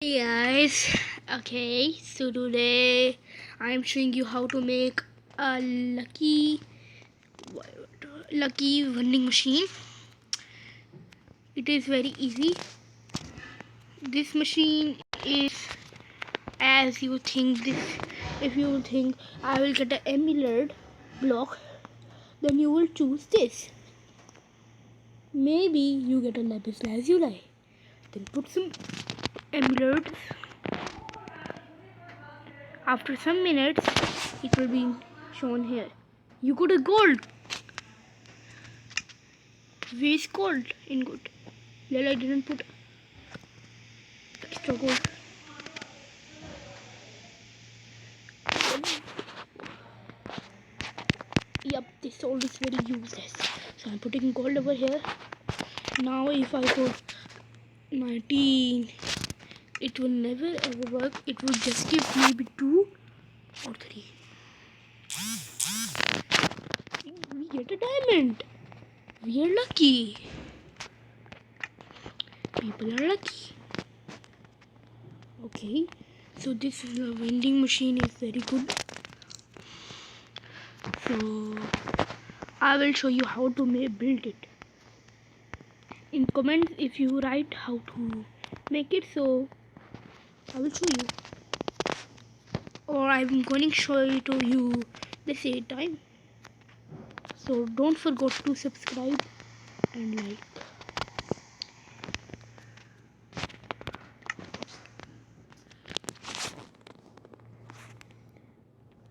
Hey guys, okay, so today I'm showing you how to make a lucky vending machine. It is very easy. This machine is as you think this. If you think I will get an emerald block, then you will choose this. Maybe you get a lapis lazuli, then put some emeralds. After some minutes, it will be shown here. You got a gold. Waste gold in good. Well, I didn't put extra gold. Yep, this gold is very useless. So I'm putting gold over here. Now if I put 19, it will never ever work. It will just give maybe 2 or 3. We get a diamond. We are lucky. People are lucky. Okay, so this vending machine is very good. So I will show you how to build it. In comments if you write how to make it, so I will show you, or I'm going to show it to you the same time. So don't forget to subscribe and like.